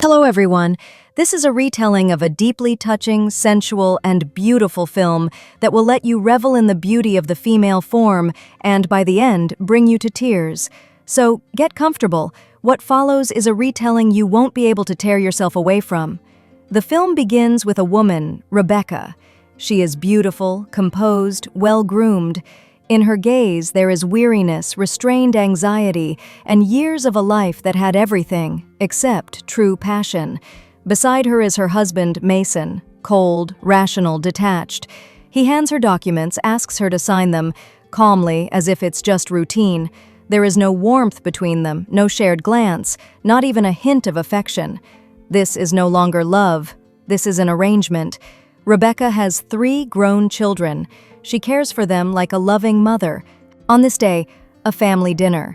Hello, everyone. This is a retelling of a deeply touching, sensual, and beautiful film that will let you revel in the beauty of the female form and, by the end, bring you to tears. So, get comfortable. What follows is a retelling you won't be able to tear yourself away from. The film begins with a woman, Rebecca. She is beautiful, composed, well-groomed. In her gaze, there is weariness, restrained anxiety, and years of a life that had everything except true passion. Beside her is her husband, Mason, cold, rational, detached. He hands her documents, asks her to sign them, calmly, as if it's just routine. There is no warmth between them, no shared glance, not even a hint of affection. This is no longer love. This is an arrangement. Rebecca has 3 grown children. She cares for them like a loving mother. On this day, a family dinner.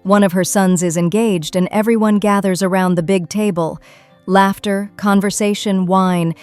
One of her sons is engaged and everyone gathers around the big table. Laughter, conversation, wine,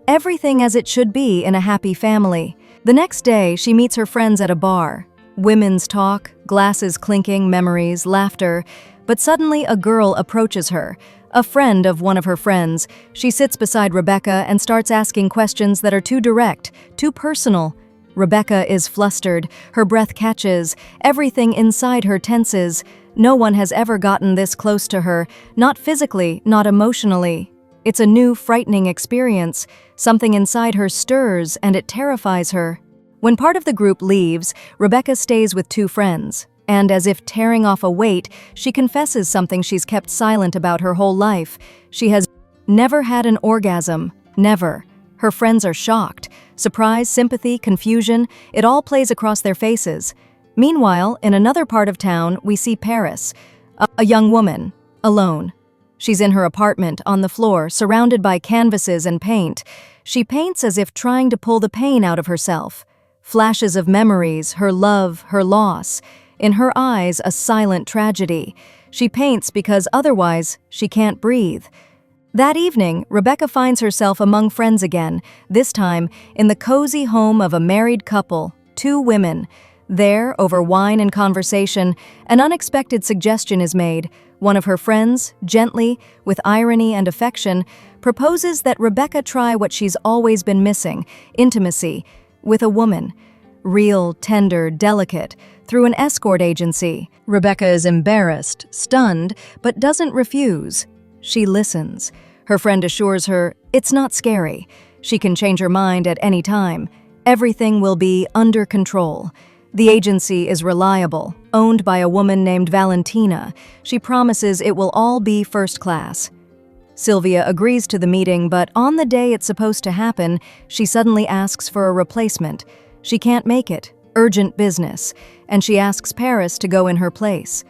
everything as it should be in a happy family. The next day, she meets her friends at a bar. Women's talk, glasses clinking, memories, laughter. But suddenly a girl approaches her. A friend of one of her friends. She sits beside Rebecca and starts asking questions that are too direct, too personal. Rebecca is flustered, her breath catches, everything inside her tenses. No one has ever gotten this close to her, not physically, not emotionally. It's a new, frightening experience. Something inside her stirs, and it terrifies her. When part of the group leaves, Rebecca stays with 2 friends, and as if tearing off a weight, she confesses something she's kept silent about her whole life. She has never had an orgasm, never. Her friends are shocked. Surprise, sympathy, confusion, it all plays across their faces. Meanwhile, in another part of town, we see Paris, a young woman, alone. She's in her apartment, on the floor, surrounded by canvases and paint. She paints as if trying to pull the pain out of herself. Flashes of memories, her love, her loss. In her eyes, a silent tragedy. She paints because otherwise she can't breathe. That evening, Rebecca finds herself among friends again, this time in the cozy home of a married couple, 2 women. There, over wine and conversation, an unexpected suggestion is made. One of her friends, gently, with irony and affection, proposes that Rebecca try what she's always been missing, intimacy, with a woman. Real, tender, delicate, through an escort agency. Rebecca is embarrassed, stunned, but doesn't refuse. She listens. Her friend assures her, it's not scary. She can change her mind at any time. Everything will be under control. The agency is reliable, owned by a woman named Valentina. She promises it will all be first class. Sylvia agrees to the meeting, but on the day it's supposed to happen, she suddenly asks for a replacement. She can't make it, urgent business, and she asks Paris to go in her place.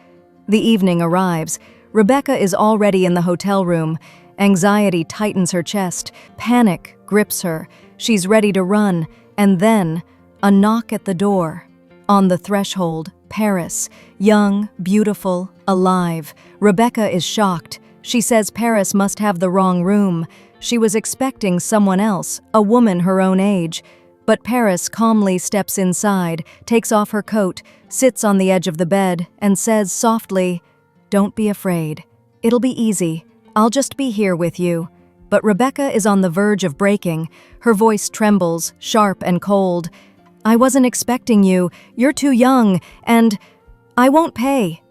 The evening arrives. Rebecca is already in the hotel room. Anxiety tightens her chest. Panic grips her. She's ready to run. And then, a knock at the door. On the threshold, Paris, young, beautiful, alive. Rebecca is shocked. She says Paris must have the wrong room. She was expecting someone else, a woman her own age. But Paris calmly steps inside, takes off her coat, sits on the edge of the bed, and says softly, "Don't be afraid. It'll be easy. I'll just be here with you." But Rebecca is on the verge of breaking. Her voice trembles, sharp and cold. "I wasn't expecting you. You're too young, and I won't pay."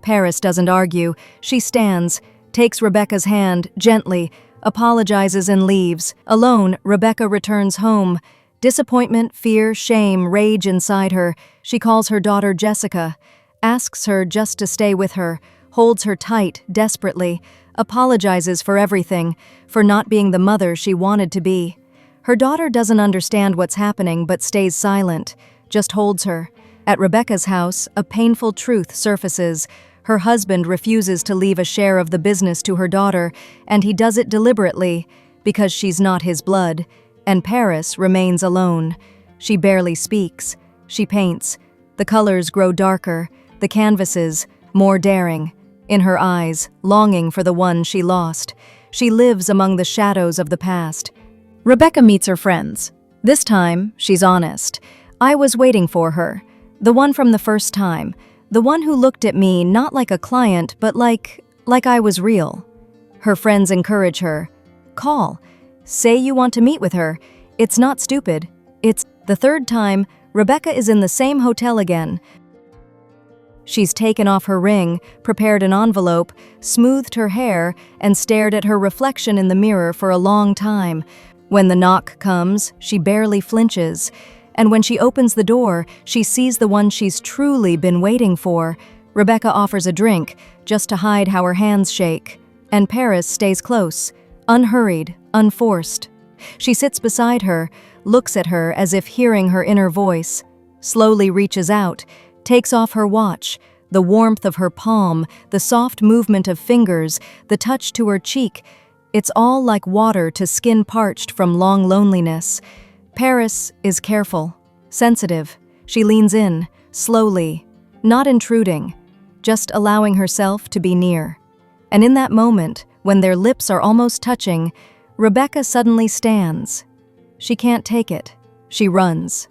Paris doesn't argue. She stands, takes Rebecca's hand gently, apologizes and leaves. Alone, Rebecca returns home. Disappointment, fear, shame rage inside her. She calls her daughter Jessica, asks her just to stay with her, holds her tight, desperately, apologizes for everything, for not being the mother she wanted to be. Her daughter doesn't understand what's happening but stays silent, just holds her. At Rebecca's house, a painful truth surfaces. Her husband refuses to leave a share of the business to her daughter, and he does it deliberately, because she's not his blood. And Paris remains alone. She barely speaks. She paints. The colors grow darker, the canvases more daring. In her eyes, longing for the one she lost. She lives among the shadows of the past. Rebecca meets her friends. This time, she's honest. I was waiting for her. The one from the first time. The one who looked at me not like a client, but like I was real. Her friends encourage her. Call. Say you want to meet with her. It's not stupid. It's the third time. Rebecca is in the same hotel again. She's taken off her ring, prepared an envelope, smoothed her hair, and stared at her reflection in the mirror for a long time. When the knock comes, she barely flinches. And when she opens the door, she sees the one she's truly been waiting for. Rebecca offers a drink, just to hide how her hands shake. And Paris stays close, unhurried, unforced. She sits beside her, looks at her as if hearing her inner voice, slowly reaches out, takes off her watch, the warmth of her palm, the soft movement of fingers, the touch to her cheek. It's all like water to skin parched from long loneliness. Paris is careful, sensitive. She leans in, slowly, not intruding, just allowing herself to be near. And in that moment, when their lips are almost touching, Rebecca suddenly stands. She can't take it. She runs.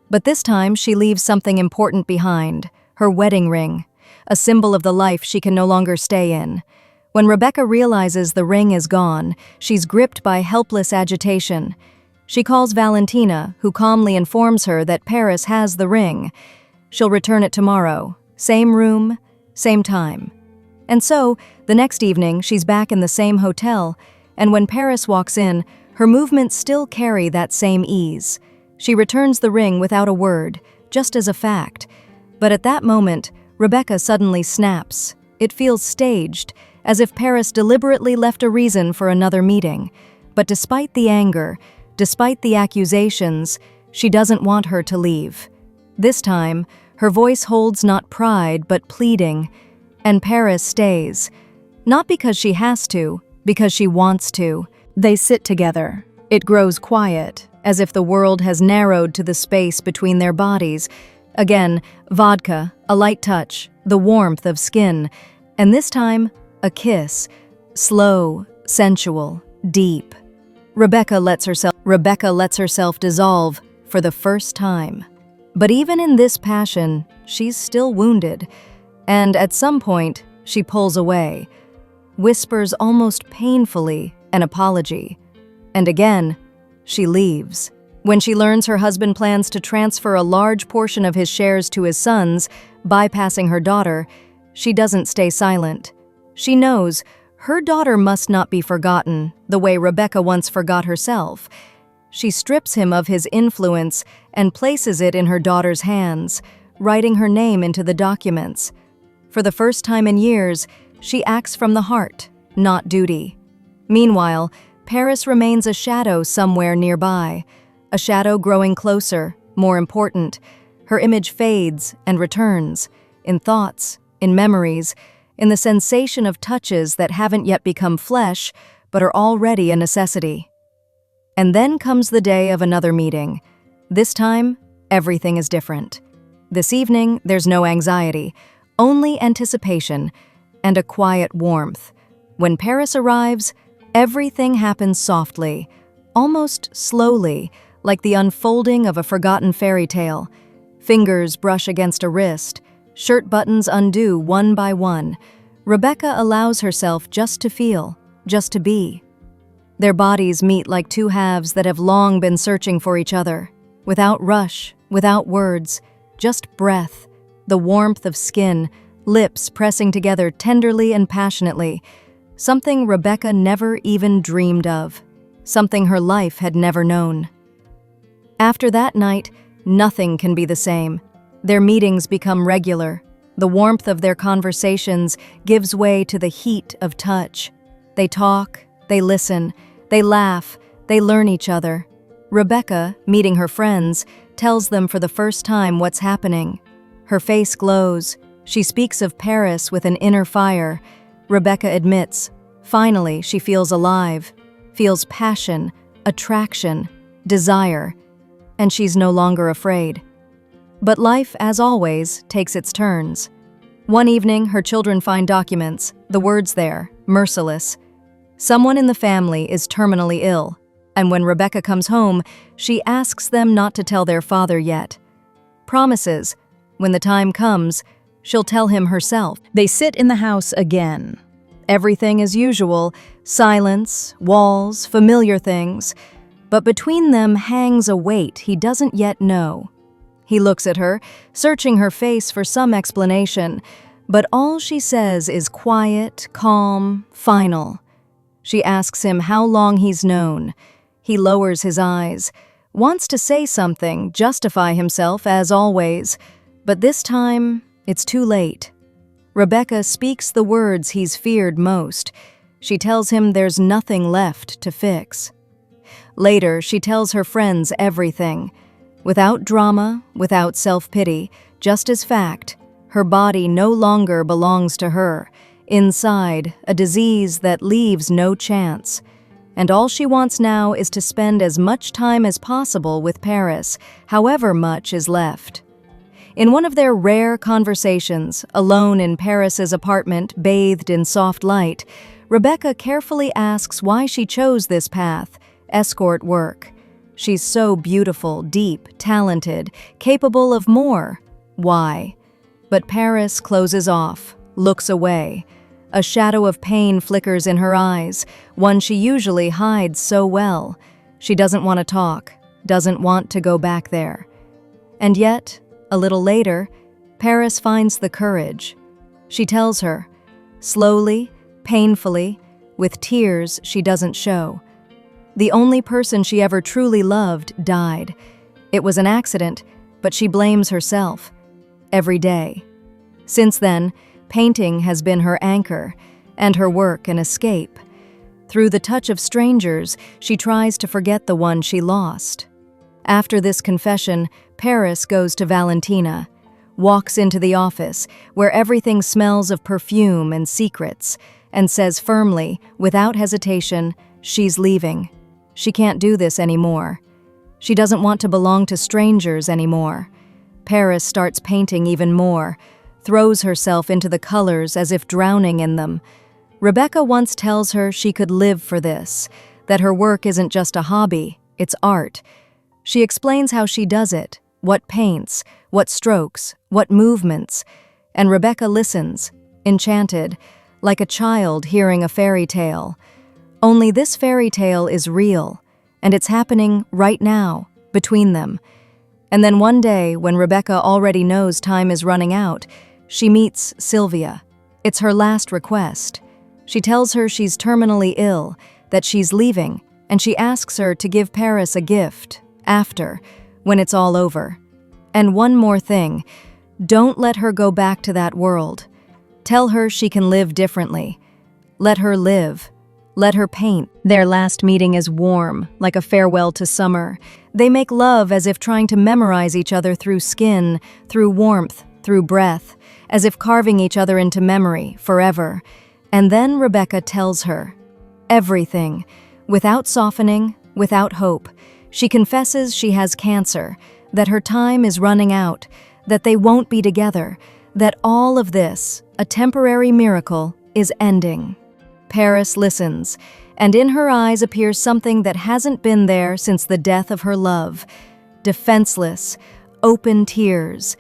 But this time she leaves something important behind, her wedding ring, a symbol of the life she can no longer stay in. When Rebecca realizes the ring is gone, she's gripped by helpless agitation. She calls Valentina, who calmly informs her that Paris has the ring. She'll return it tomorrow, same room, same time. And so, the next evening, she's back in the same hotel, and when Paris walks in, her movements still carry that same ease. She returns the ring without a word, just as a fact. But at that moment, Rebecca suddenly snaps. It feels staged, as if Paris deliberately left a reason for another meeting. But despite the anger, despite the accusations, she doesn't want her to leave. This time, her voice holds not pride but pleading, and Paris stays. Not because she has to, because she wants to. They sit together. It grows quiet, as if the world has narrowed to the space between their bodies. Again, vodka, a light touch, the warmth of skin, and this time, a kiss. Slow, sensual, deep. Rebecca lets herself dissolve for the first time. But even in this passion, she's still wounded. And at some point, she pulls away, whispers almost painfully an apology. And again, she leaves. When she learns her husband plans to transfer a large portion of his shares to his sons, bypassing her daughter, she doesn't stay silent. She knows her daughter must not be forgotten the way Rebecca once forgot herself. She strips him of his influence and places it in her daughter's hands, writing her name into the documents. For the first time in years, she acts from the heart, not duty. Meanwhile, Paris remains a shadow somewhere nearby, a shadow growing closer, more important. Her image fades and returns, in thoughts, in memories, in the sensation of touches that haven't yet become flesh, but are already a necessity. And then comes the day of another meeting. This time, everything is different. This evening, there's no anxiety, only anticipation and a quiet warmth. When Paris arrives, everything happens softly, almost slowly, like the unfolding of a forgotten fairy tale. Fingers brush against a wrist, shirt buttons undo one by one. Rebecca allows herself just to feel, just to be. Their bodies meet like two halves that have long been searching for each other. Without rush, without words, just breath, the warmth of skin, lips pressing together tenderly and passionately. Something Rebecca never even dreamed of. Something her life had never known. After that night, nothing can be the same. Their meetings become regular. The warmth of their conversations gives way to the heat of touch. They talk, they listen, they laugh, they learn each other. Rebecca, meeting her friends, tells them for the first time what's happening. Her face glows. She speaks of Paris with an inner fire. Rebecca admits, finally she feels alive, feels passion, attraction, desire, and she's no longer afraid. But life, as always, takes its turns. One evening, her children find documents, the words there, merciless. Someone in the family is terminally ill, and when Rebecca comes home, she asks them not to tell their father yet. Promises, when the time comes, she'll tell him herself. They sit in the house again. Everything as usual, silence, walls, familiar things. But between them hangs a weight he doesn't yet know. He looks at her, searching her face for some explanation, but all she says is quiet, calm, final. She asks him how long he's known. He lowers his eyes, wants to say something, justify himself as always, but this time it's too late. Rebecca speaks the words he's feared most. She tells him there's nothing left to fix. Later, she tells her friends everything. Without drama, without self-pity, just as fact, her body no longer belongs to her. Inside, a disease that leaves no chance. And all she wants now is to spend as much time as possible with Paris, however much is left. In one of their rare conversations, alone in Paris's apartment, bathed in soft light, Rebecca carefully asks why she chose this path, escort work. She's so beautiful, deep, talented, capable of more. Why? But Paris closes off, looks away. A shadow of pain flickers in her eyes, one she usually hides so well. She doesn't want to talk, doesn't want to go back there. And yet, a little later, Paris finds the courage. She tells her, slowly, painfully, with tears she doesn't show. The only person she ever truly loved died. It was an accident, but she blames herself. Every day. Since then, painting has been her anchor, and her work an escape. Through the touch of strangers, she tries to forget the one she lost. After this confession, Paris goes to Valentina, walks into the office, where everything smells of perfume and secrets, and says firmly, without hesitation, she's leaving. She can't do this anymore. She doesn't want to belong to strangers anymore. Paris starts painting even more, throws herself into the colors as if drowning in them. Rebecca once tells her she could live for this, that her work isn't just a hobby, it's art. She explains how she does it, what paints, what strokes, what movements, and Rebecca listens, enchanted, like a child hearing a fairy tale. Only this fairy tale is real, and it's happening right now, between them. And then one day, when Rebecca already knows time is running out, she meets Sylvia. It's her last request. She tells her she's terminally ill, that she's leaving, and she asks her to give Paris a gift, after, when it's all over. And one more thing, don't let her go back to that world. Tell her she can live differently. Let her live. Let her paint. Their last meeting is warm, like a farewell to summer. They make love as if trying to memorize each other through skin, through warmth, through breath, as if carving each other into memory, forever. And then Rebecca tells her everything, without softening, without hope. She confesses she has cancer, that her time is running out, that they won't be together, that all of this, a temporary miracle, is ending. Paris listens, and in her eyes appears something that hasn't been there since the death of her love. Defenseless, open tears.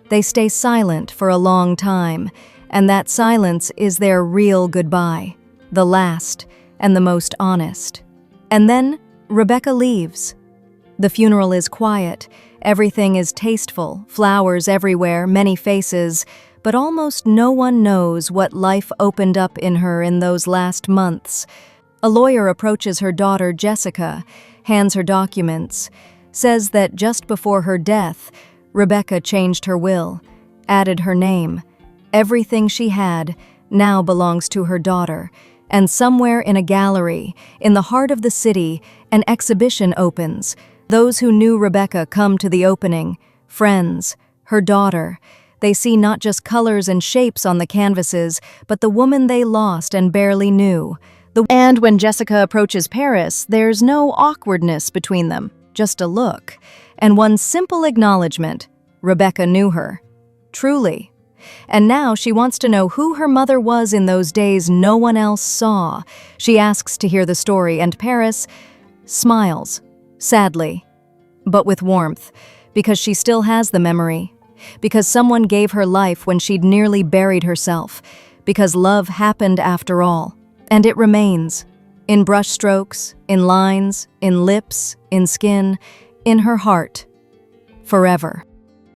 They stay silent for a long time, and that silence is their real goodbye, the last and the most honest. And then Rebecca leaves. The funeral is quiet, everything is tasteful, flowers everywhere, many faces, but almost no one knows what life opened up in her in those last months. A lawyer approaches her daughter Jessica, hands her documents, says that just before her death, Rebecca changed her will, added her name. Everything she had now belongs to her daughter, and somewhere in a gallery, in the heart of the city, an exhibition opens. Those who knew Rebecca come to the opening, friends, her daughter. They see not just colors and shapes on the canvases, but the woman they lost and barely knew. And when Jessica approaches Paris, there's no awkwardness between them, just a look. And one simple acknowledgement, Rebecca knew her. Truly. And now she wants to know who her mother was in those days no one else saw. She asks to hear the story, and Paris smiles, sadly, but with warmth, because she still has the memory, because someone gave her life when she'd nearly buried herself, because love happened after all, and it remains. In brushstrokes, in lines, in lips, in skin, in her heart. Forever.